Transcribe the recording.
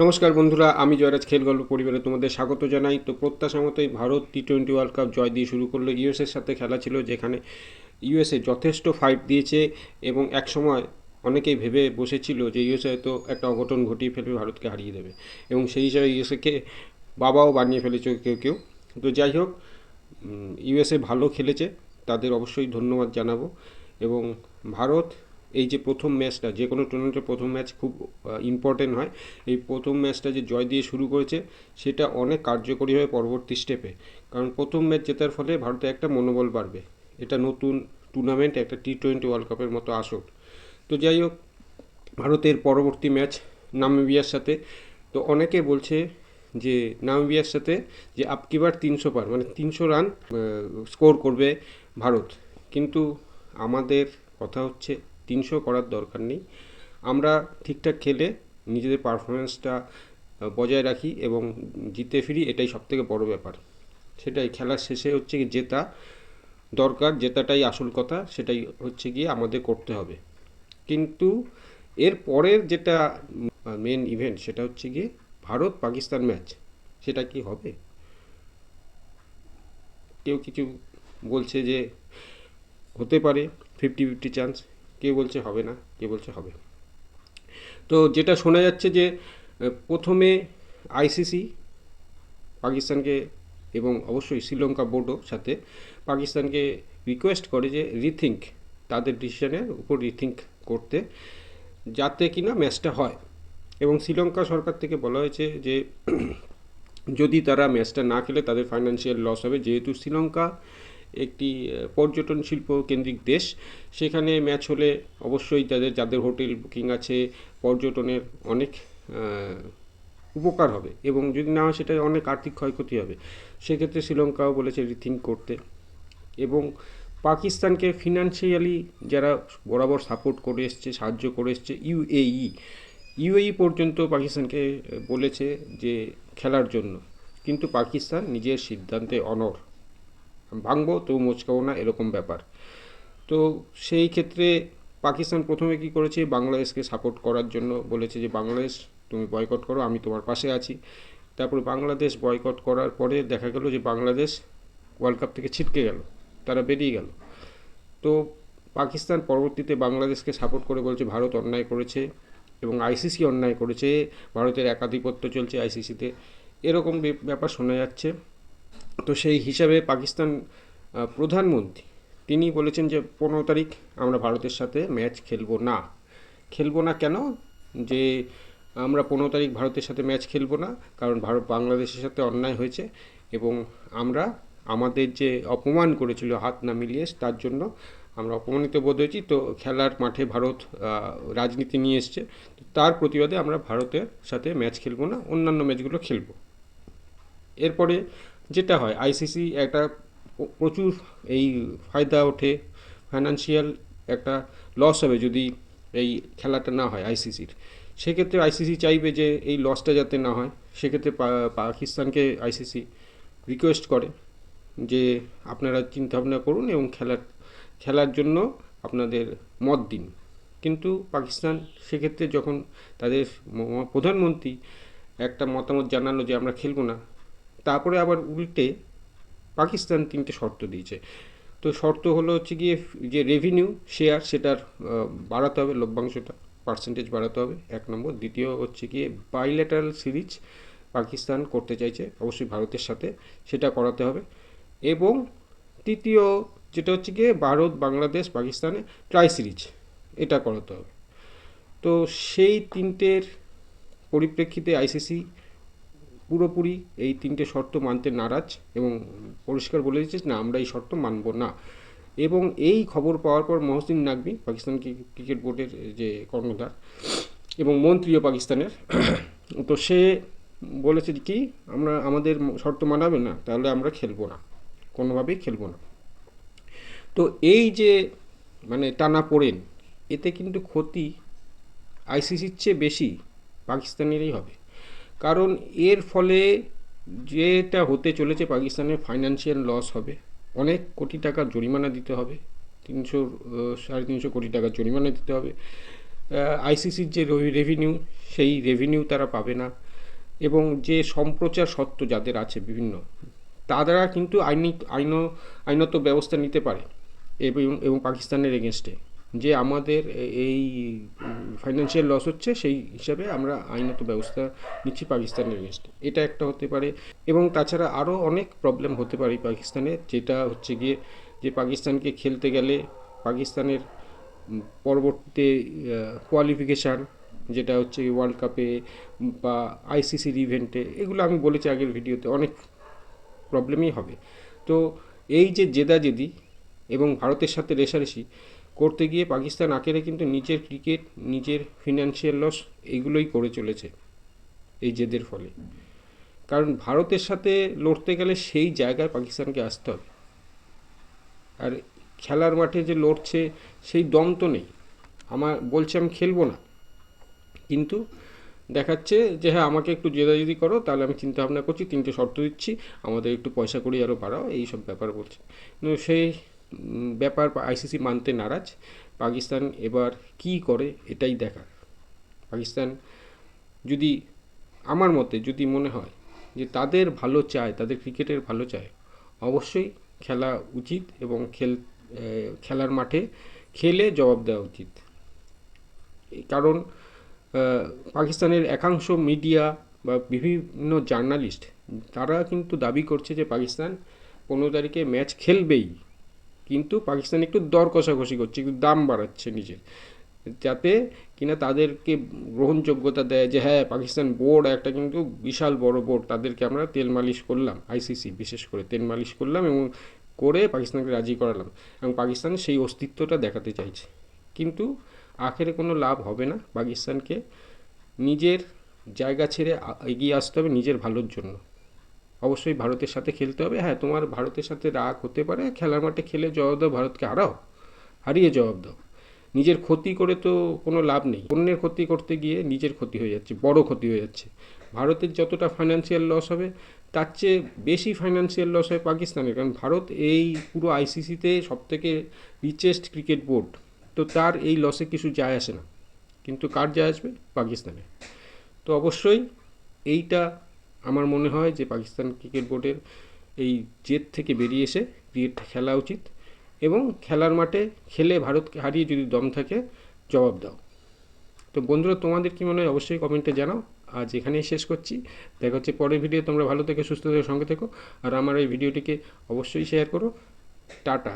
নমস্কার বন্ধুরা, আমি জয়রাজ খেল গল্প পরিবারে তোমাদের স্বাগত জানাই। তো প্রত্যাশা মতোই ভারত টি-20 ওয়ার্ল্ড কাপ জয় দিয়ে শুরু করলো। ইউএসএর সাথে খেলা ছিল, যেখানে ইউএসএ যথেষ্ট ফাইট দিয়েছে এবং একসময় অনেকেই ভেবে বসেছিল যে ইউএসএ তো একটা অঘটন ঘটিয়ে ফেলবে, ভারতকে হারিয়ে দেবে, এবং সেই হিসাবে ইউএসএকে বাবাও বানিয়ে ফেলেছে কেউ কেউ। তো যাই হোক, ইউএসএ ভালো খেলেছে, তাদের অবশ্যই ধন্যবাদ জানাবো। এবং ভারত এই যে প্রথম ম্যাচটা, যে কোনো টুর্নামেন্টের প্রথম ম্যাচ খুব ইম্পর্টেন্ট হয়। এই প্রথম ম্যাচটা যে জয় দিয়ে শুরু করেছে, সেটা অনেক কার্যকরী হয় পরবর্তী স্টেপে। কারণ প্রথম ম্যাচ জেতার ফলে ভারতের একটা মনোবল বাড়বে। এটা নতুন টুর্নামেন্ট, একটা টি-20 ওয়ার্ল্ড কাপের মতো আসুক। তো যাই হোক, ভারতের পরবর্তী ম্যাচ নামিবিয়ার সাথে। তো অনেকে বলছে যে নামিবিয়ার সাথে যে আপকিবার 300 পার, মানে 300 রান স্কোর করবে ভারত। কিন্তু আমাদের কথা হচ্ছে 300 করার দরকার নেই। আমরা ঠিকঠাক খেলে নিজেদের পারফরমেন্সটা বজায় রাখি এবং জিতে ফিরি, এটাই সবথেকে বড় ব্যাপার। সেটাই খেলার শেষে হচ্ছে কি জেতা দরকার, জেতাটাই আসল কথা, সেটাই হচ্ছে গিয়ে আমাদের করতে হবে। কিন্তু এর পরের যেটা মেন ইভেন্ট, সেটা হচ্ছে গিয়ে ভারত পাকিস্তান ম্যাচ। সেটা কি হবে? কেউ কিছু বলছে যে হতে পারে, 50-50 চান্স। কেউ বলছে হবে না, কেউ বলছে হবে। তো যেটা শোনা যাচ্ছে যে প্রথমে আইসিসি পাকিস্তানকে এবং অবশ্যই শ্রীলঙ্কা বোর্ডও সাথে পাকিস্তানকে রিকোয়েস্ট করে যে রিথিঙ্ক, তাদের ডিসিশনের উপর রিথিঙ্ক করতে, যাতে কিনা ম্যাচটা হয়। এবং শ্রীলঙ্কা সরকার থেকে বলা হয়েছে যে যদি তারা ম্যাচটা না খেলে তাদের ফাইন্যান্সিয়াল লস হবে, যেহেতু শ্রীলঙ্কা একটি পর্যটন শিল্প কেন্দ্রিক দেশ। সেখানে ম্যাচ হলে অবশ্যই যাদের হোটেল বুকিং আছে, পর্যটনের অনেক উপকার হবে, এবং যদি না হয় সেটা অনেক আর্থিক ক্ষয়ক্ষতি হবে। সেক্ষেত্রে শ্রীলঙ্কাও বলেছে রিথিঙ্ক করতে। এবং পাকিস্তানকে ফিনান্সিয়ালি যারা বরাবর সাপোর্ট করে এসছে, সাহায্য করে এসছে, ইউএই পর্যন্ত পাকিস্তানকে বলেছে যে খেলার জন্য। কিন্তু পাকিস্তান নিজের সিদ্ধান্তে অনড়, ভাঙবো তো মোচকাবো না, এরকম ব্যাপার। তো সেই ক্ষেত্রে পাকিস্তান প্রথমে কি করেছে, বাংলাদেশকে সাপোর্ট করার জন্য বলেছে যে বাংলাদেশ তুমি বয়কট করো, আমি তোমার পাশে আছি। তারপর বাংলাদেশ বয়কট করার পরে দেখা গেল যে বাংলাদেশ ওয়ার্ল্ড কাপ থেকে ছিটকে গেল, তারা বেরিয়ে গেল। তো পাকিস্তান পরবর্তীতে বাংলাদেশকে সাপোর্ট করে বলছে ভারত অন্যায় করেছে এবং আইসিসি অন্যায় করেছে, ভারতের একাধিপত্য চলছে আইসিসিতে, এরকম ব্যাপার শোনা যাচ্ছে। তো সেই হিসাবে পাকিস্তান প্রধানমন্ত্রী তিনি বলেছেন যে 15 তারিখ আমরা ভারতের সাথে ম্যাচ খেলবো না। খেলবো না কেন? যে আমরা 15 তারিখ ভারতের সাথে ম্যাচ খেলবো না, কারণ ভারত বাংলাদেশের সাথে অন্যায় হয়েছে এবং আমরা আমাদের যে অপমান করেছিল হাত না মিলিয়ে, তার জন্য আমরা অপমানিত বোধ হয়েছি। তো খেলার মাঠে ভারত রাজনীতি নিয়ে এসছে, তার প্রতিবাদে আমরা ভারতের সাথে ম্যাচ খেলবো না, অন্যান্য ম্যাচগুলো খেলবো। এরপরে যেটা হয়, আইসিসি একটা প্রচুর এই ফায়দা ওঠে, ফাইন্যান্সিয়াল একটা লস হবে যদি এই খেলাটা না হয় আইসিসির। সেক্ষেত্রে আইসিসি চাইবে যে এই লসটা যাতে না হয়। সেক্ষেত্রে পাকিস্তানকে আইসিসি রিকোয়েস্ট করে যে আপনারা চিন্তাভাবনা করুন এবং খেলার জন্য আপনাদের মত দিন। কিন্তু পাকিস্তান সেক্ষেত্রে যখন তাদের প্রধানমন্ত্রী একটা মতামত জানালো যে আমরা খেলবো না, তারপরে আবার উল্টে পাকিস্তান 3টে শর্ত দিয়েছে। তো শর্ত হলো হচ্ছে গিয়ে যে রেভিনিউ শেয়ার, সেটার বাড়াতে হবে, লভ্যাংশটা পার্সেন্টেজ বাড়াতে হবে, 1 নম্বর। দ্বিতীয় হচ্ছে গিয়ে বাইল্যাটারাল সিরিজ পাকিস্তান করতে চাইছে অবশ্যই ভারতের সাথে, সেটা করাতে হবে। এবং তৃতীয় যেটা হচ্ছে গিয়ে ভারত বাংলাদেশ পাকিস্তানে ট্রাই সিরিজ, এটা করাতে হবে। তো সেই 3টের পরিপ্রেক্ষিতে আইসিসি পুরোপুরি এই 3টে শর্ত মানতে নারাজ এবং পরিষ্কার বলে দিচ্ছে না, আমরা এই শর্ত মানব না। এবং এই খবর পাওয়ার পর মহসিন নাকভি, পাকিস্তান ক্রিকেট বোর্ডের যে কর্ণধার এবং মন্ত্রীও পাকিস্তানের, তো সে বলেছে কি আমরা আমাদের শর্ত মানাবে না, তাহলে আমরা খেলবো না, কোনোভাবেই খেলবো না। তো এই যে মানে টানা পড়েন, এতে কিন্তু ক্ষতি আইসিসির চেয়ে বেশি পাকিস্তানেরই হবে। কারণ এর ফলে যেটা হতে চলেছে, পাকিস্তানের ফাইন্যান্সিয়াল লস হবে, অনেক কোটি টাকা জরিমানা দিতে হবে, 300-350 কোটি টাকা জরিমানা দিতে হবে। আইসিসির যে রেভিনিউ, সেই রেভিনিউ তারা পাবে না। এবং যে সম্প্রচার সত্ত্ব যাদের আছে বিভিন্ন, তারা কিন্তু আইনত ব্যবস্থা নিতে পারে এবং পাকিস্তানের এগেনস্টে, যে আমাদের এই ফাইন্যান্সিয়াল লস হচ্ছে, সেই হিসাবে আমরা আইনত ব্যবস্থা নিচ্ছি পাকিস্তানের এগেনস্টে। এটা একটা হতে পারে। এবং তাছাড়া আরও অনেক প্রবলেম হতে পারে পাকিস্তানে, যেটা হচ্ছে গিয়ে যে পাকিস্তানকে খেলতে গেলে পাকিস্তানের পরবর্তীতে কোয়ালিফিকেশান, যেটা হচ্ছে ওয়ার্ল্ড কাপে বা আইসিসির ইভেন্টে, এগুলো আমি বলেছি আগের ভিডিওতে, অনেক প্রবলেমই হবে। তো এই যে জেদাজেদি এবং ভারতের সাথে রেষারেষি করতে গিয়ে পাকিস্তান আখেরে কিন্তু নিজের ক্রিকেট, নিজের ফিনান্সিয়াল লস এইগুলোই করে চলেছে এই জেদের ফলে। কারণ ভারতের সাথে লড়তে গেলে সেই জায়গায় পাকিস্তানকে আসতে হবে, আর খেলার মাঠে যে লড়ছে সেই দম তো নেই। বলছে আমি খেলবো না, কিন্তু দেখাচ্ছে যে হ্যাঁ আমাকে একটু জেদাজেদি করো, তাহলে আমি চিন্তা ভাবনা করছি, 3টে শর্ত দিচ্ছি, আমাদের একটু পয়সা করি আরও বাড়াও, এইসব ব্যাপার বলছে। কিন্তু সেই ব্যাপার আইসিসি মানতে নারাজ। পাকিস্তান এবার কি করে এটাই দেখার। পাকিস্তান যদি, আমার মতে যদি মনে হয় যে তাদের ভালো চায়, তাদের ক্রিকেটের ভালো চায়, অবশ্যই খেলা উচিত এবং খেলার মাঠে খেলে জবাব দেওয়া উচিত। কারণ পাকিস্তানের একাংশ মিডিয়া বা বিভিন্ন জার্নালিস্ট, তারা কিন্তু দাবি করছে যে পাকিস্তান 15 তারিখে ম্যাচ খেলবেই, কিন্তু পাকিস্তান একটু দর কষাকষি করছে, একটু দাম বাড়াচ্ছে নিজের, যাতে কিনা তাদেরকে গ্রহণযোগ্যতা দেয় যে হ্যাঁ পাকিস্তান বোর্ড একটা কিন্তু বিশাল বড় বোর্ড, তাদেরকে আমরা তেল মালিশ করলাম, আইসিসি বিশেষ করে তেল মালিশ করলাম এবং করে পাকিস্তানকে রাজি করালাম, এবং পাকিস্তান সেই অস্তিত্বটা দেখাতে চাইছে। কিন্তু আখেরে কোনো লাভ হবে না। পাকিস্তানকে নিজের জায়গা ছেড়ে এগিয়ে আসতে হবে নিজের ভালোর জন্য। অবশ্যই ভারতের সাথে খেলতে হবে। হ্যাঁ, তোমার ভারতের সাথে রাগ হতে পারে, খেলার মাঠে খেলে জবাব দাও, ভারতকে হারিয়ে জবাব দাও। নিজের ক্ষতি করে তো কোনো লাভ নেই। অন্যের ক্ষতি করতে গিয়ে নিজের ক্ষতি হয়ে যাচ্ছে, বড় ক্ষতি হয়ে যাচ্ছে। ভারতের যতটা ফাইন্যান্সিয়াল লস হবে, তার চেয়ে বেশি ফাইন্যান্সিয়াল লস হয় পাকিস্তানের। কারণ ভারত এই পুরো আইসিসিতে সবথেকে রিচেস্ট ক্রিকেট বোর্ড, তো তার এই লসে কিছু যায় আসে না, কিন্তু কার যায় আসবে? পাকিস্তানে। তো অবশ্যই এইটা আমার মনে হয় যে পাকিস্তান ক্রিকেট বোর্ডের এই জেদ থেকে বেরিয়ে এসে ক্রিকেটটা খেলা উচিত, এবং খেলার মাঠে খেলে ভারতকে হারিয়ে যদি দম থাকে জবাব দাও। তো বন্ধুরা, তোমাদের কি মনে হয় অবশ্যই কমেন্টে জানাও। আজ এখানেই শেষ করছি, দেখা হচ্ছে পরের ভিডিও। তোমরা ভালো থেকে সুস্থ থেকে সঙ্গে থেকো, আর আমার এই ভিডিওটিকে অবশ্যই শেয়ার করো। টাটা।